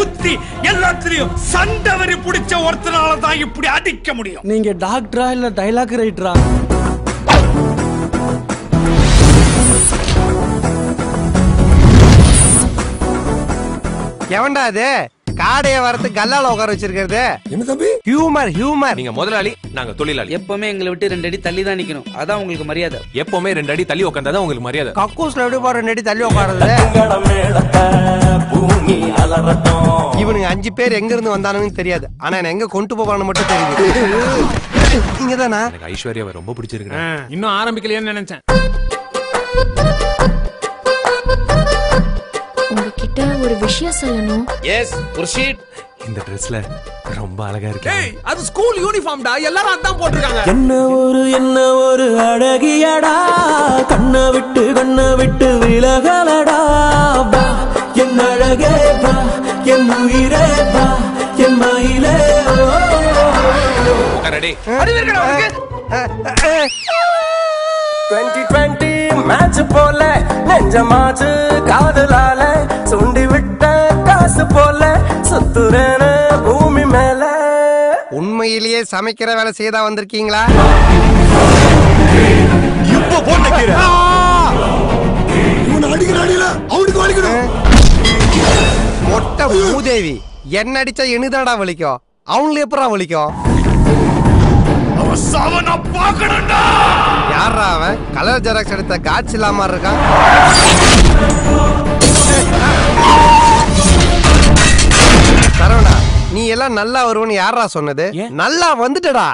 புத்தி எல்லாத்திலையும் சண்டவரி பிடிச்ச ஒருத்தனால தான் இப்படி அடிக்க முடியும். நீங்க டாக்டரா இல்ல டைலாக் ரைட்டரா? எவன்டா அது காடைய வரத்து கல்லால உட்கார வச்சிருக்கிறது? என்ன தம்பி? Humour humour. நீங்க முதலாளி, நாங்க தொழிலாளி. எப்பவுமே எங்களை விட்டு 2 அடி தள்ளி தான் நிக்கணும். அதான் உங்களுக்கு மரியாதை. எப்பவுமே 2 அடி தள்ளி உட்கார்ந்தாதான் உங்களுக்கு மரியாதை. கக்கூஸ்ல எப்படி போற 2 அடி தள்ளி உட்காருது? இவனுங்க 5 பேர் எங்க இருந்து வந்தானுன்னு தெரியாது. ஆனா என்ன எங்க கொண்டு போவான்னு மட்டும் தெரியுது. இங்கதானா? எனக்கு ஐஸ்வர்யாவை ரொம்ப பிடிச்சிருக்கு. இன்னும் ஆரம்பிக்கலையான்னு நினைச்சேன். உங்ககிட்ட ஒரு விஷயம் சொல்லணும். Yes proceed. இந்த ட்ரெஸ்ல ரொம்ப அழகா இருக்கு. ஏய், அது ஸ்கூல் யூனிஃபார்ம்டா. எல்லாரும் அதான் போட்டுருக்காங்க. என்ன ஒரு அழகியடா, கண்ணை விட்டு விலகலடா. பா என் அழகே பா, என் உயிரே பா, என் மயிலே. ரெடி? அறிவிருக்கடா உனக்கு. 2020 மேட்ச் போல நெஞ்சமாச்சு காதலால சுண்டி விட்ட காசு போல சுத்துறேன பூமி மேல. உண்மையிலேயே சமைக்கிற வேலை செய்தா வந்திருக்கீங்களா? இப்ப போட்டுக்கிற இவன் அடிக்கிற அடியில அவனுக்கு வலிக்கணும். மொட்டை மூதேவி, என்ன அடிச்சா எண்ணுதாடா வலிக்கும், அவனுக்கு எப்படா வலிக்கும்? அவன் சாவன பாக்கணும்டா. யாரா அவன்? கலர் ஜெராக்ஸ் எடுத்த காட்சி இல்லாம இருக்கான். சரவணா, நீ எல்லாம் நல்லா வருவன்னு யாரா சொன்னது? நல்லா வந்துட்டடா.